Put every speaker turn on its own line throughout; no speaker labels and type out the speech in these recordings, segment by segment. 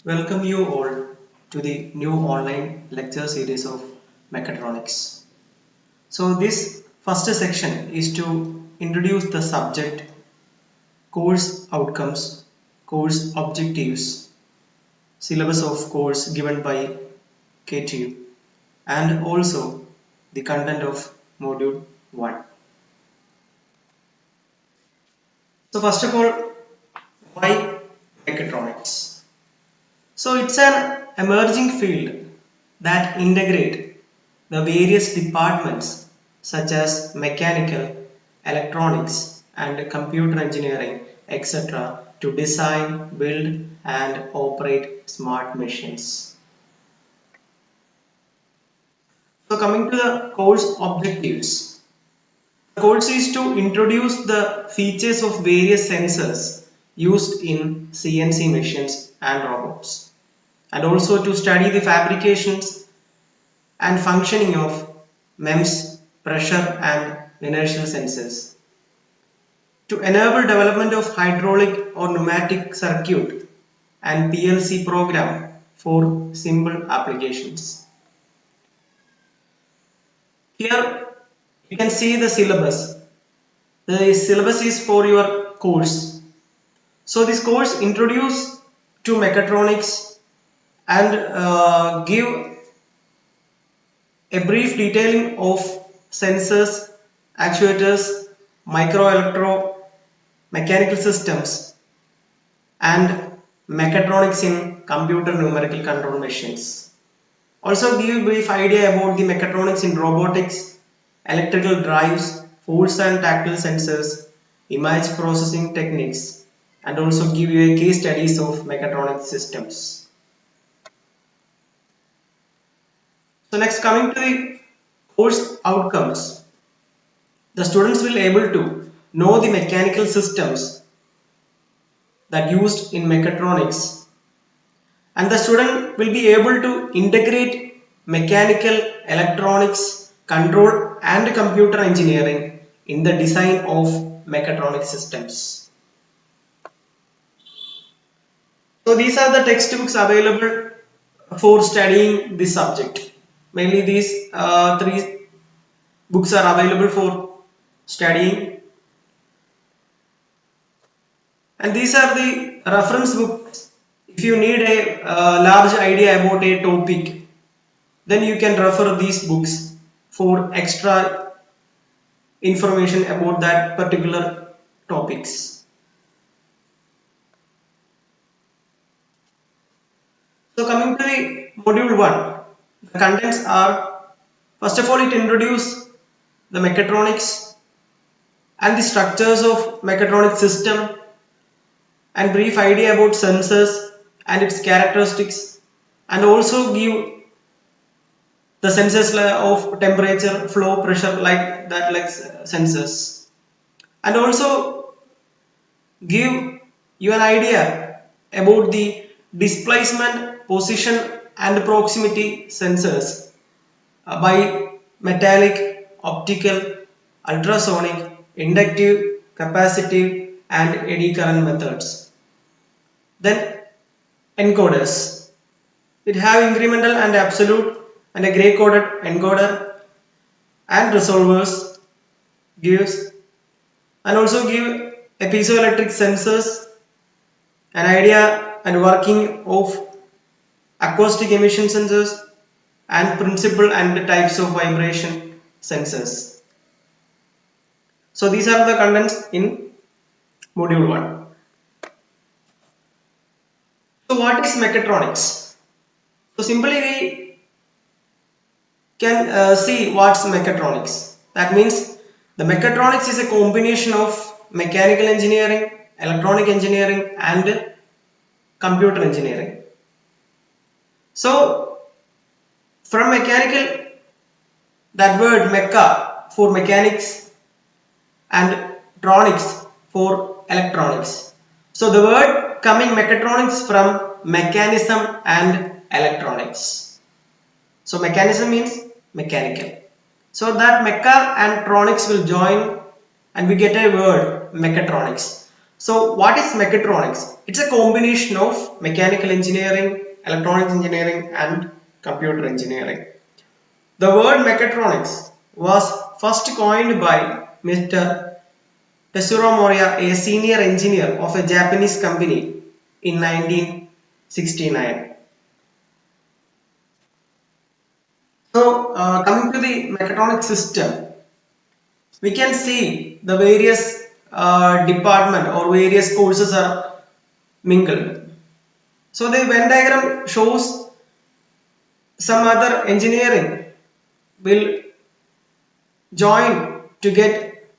Welcome you all to the new online lecture series of Mechatronics. So this first section is to introduce the subject, course outcomes, course objectives, syllabus of course given by KTU, and also the content of module 1. So first of all, why Mechatronics? So it's an emerging field that integrate the various departments such as mechanical, electronics and computer engineering etc. to design, build and operate smart machines. So coming to the course objectives. The course is to introduce the features of various sensors used in CNC machines and robots, and also to study the fabrications and functioning of MEMS, pressure and inertial sensors, to enable development of hydraulic or pneumatic circuit and PLC program for simple applications. Here you can see the syllabus. The syllabus is for your course. So this course introduce to mechatronics and give a brief detailing of sensors, actuators, microelectro mechanical systems and mechatronics in computer numerical control machines. Also give a brief idea about the mechatronics in robotics, electrical drives, force and tactile sensors, image processing techniques, and also give you a case studies of mechatronics systems. So next, coming to the course outcomes, the students will able to know the mechanical systems that used in mechatronics, and the student will be able to integrate mechanical, electronics, control and computer engineering in the design of mechatronic systems. So these are the textbooks available for studying this subject. Mainly these three books are available for studying, and these are the reference books. If you need a large idea about a topic, then you can refer these books for extra information about that particular topics. So coming to the module 1, the contents are, first of all, it introduces the mechatronics and the structures of mechatronic system and brief idea about sensors and its characteristics, and also give the sensors of temperature, flow, pressure, like that, like sensors, and also give you an idea about the displacement, position and proximity sensors by metallic, optical, ultrasonic, inductive, capacitive and eddy current methods. Then encoders. It have incremental and absolute and a gray coded encoder and resolvers gives, and also give a piezoelectric sensors, an idea and working of acoustic emission sensors and principle and types of vibration sensors. So these are the contents in module 1. So what is mechatronics? So simply we can see what's mechatronics. That means the mechatronics is a combination of mechanical engineering, electronic engineering and computer engineering. So from mechanical, that word mecha for mechanics and tronics for electronics. So the word coming mechatronics from mechanism and electronics. So mechanism means mechanical. So that mecha and tronics will join and we get a word mechatronics. So what is mechatronics? It's a combination of mechanical engineering, electronics engineering and computer engineering. The word mechatronics was first coined by Mr. Tetsuro Moria, a senior engineer of a Japanese company in 1969. So coming to the mechatronics system, we can see the various department or various courses are mingled. So the Venn diagram shows some other engineering will join to get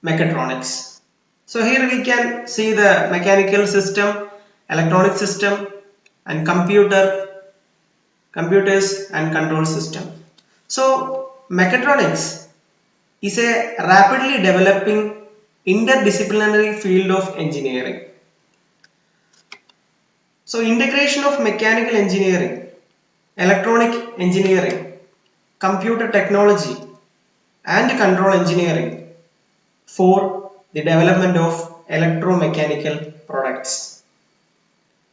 mechatronics. So here we can see the mechanical system, electronic system and computers and control system. So mechatronics is a rapidly developing interdisciplinary field of engineering. So integration of mechanical engineering, electronic engineering, computer technology and control engineering for the development of electromechanical products.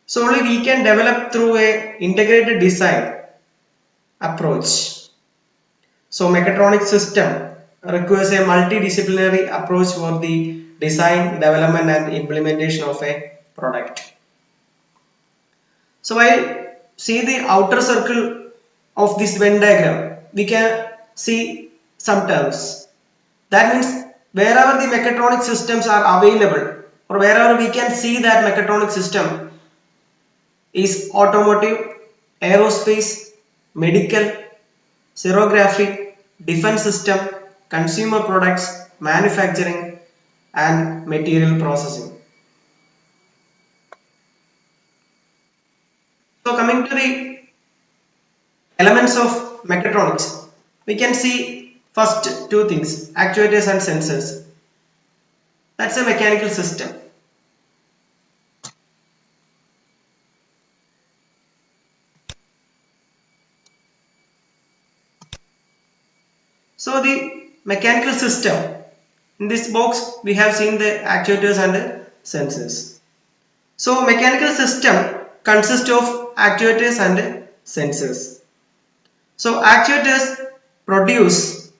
So only we can develop through a integrated design approach. So mechatronic system requires a multidisciplinary approach for the design, development and implementation of a product. So while see the outer circle of this Venn diagram, we can see some terms. That means wherever the mechatronic systems are available or wherever we can see that mechatronic system is automotive, aerospace, medical, serography, defense system, consumer products, manufacturing and material processing. So coming to the elements of mechatronics, we can see first two things, actuators and sensors. That's a mechanical system. So the mechanical system, in this box we have seen the actuators and the sensors. So mechanical system consists of actuators and sensors. So actuators produce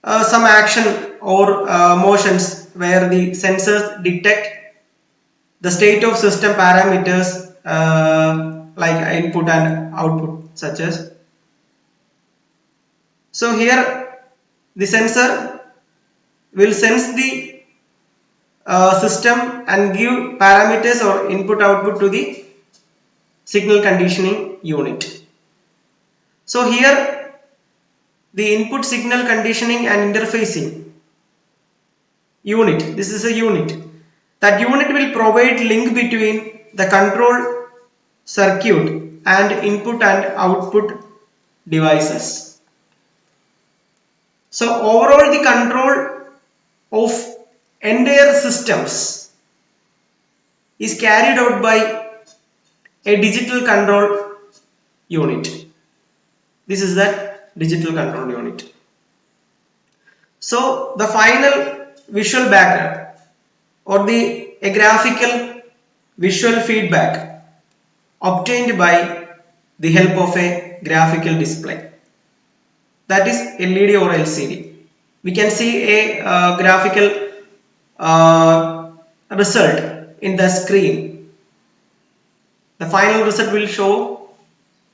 some action or motions where the sensors detect the state of system parameters like input and output such as. So here the sensor will sense the system and give parameters or input output to the signal conditioning unit. So here the input signal conditioning and interfacing unit, this is a unit. That unit will provide link between the control circuit and input and output devices. So overall the control of entire systems is carried out by a digital control unit. This is that digital control unit. So the final visual background or a graphical visual feedback obtained by the help of a graphical display, that is LED or LCD. We can see a graphical result in the screen. The final result will show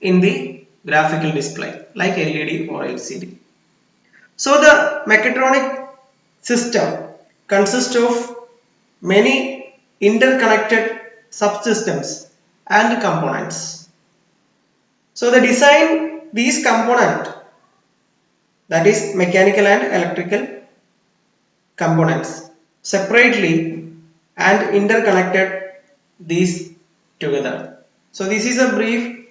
in the graphical display like LED or LCD. So the mechatronic system consists of many interconnected subsystems and components. So the design these components, that is mechanical and electrical components, separately and interconnected these together. So this is a brief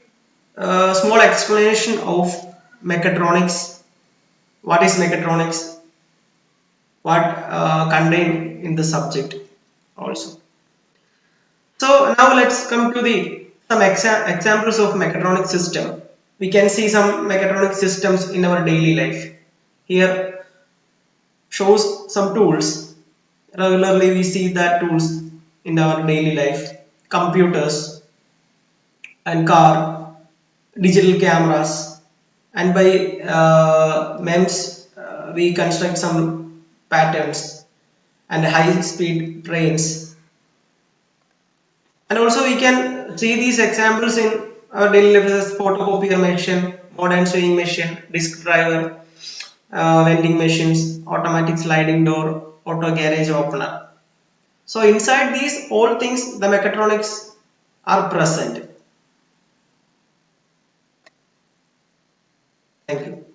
small explanation of mechatronics. What is mechatronics? What contained in the subject also. So now let's come to the some examples of mechatronic system. We can see some mechatronic systems in our daily life. Here shows some tools regularly we see that tools in our daily life: computers and car, digital cameras, and by MEMS we construct some patterns and high speed trains. And also we can see these examples in our daily life as photocopier machine, modern sewing machine, disk driver, vending machines, automatic sliding door, auto garage opener. So inside these all things the mechatronics are present. Thank you.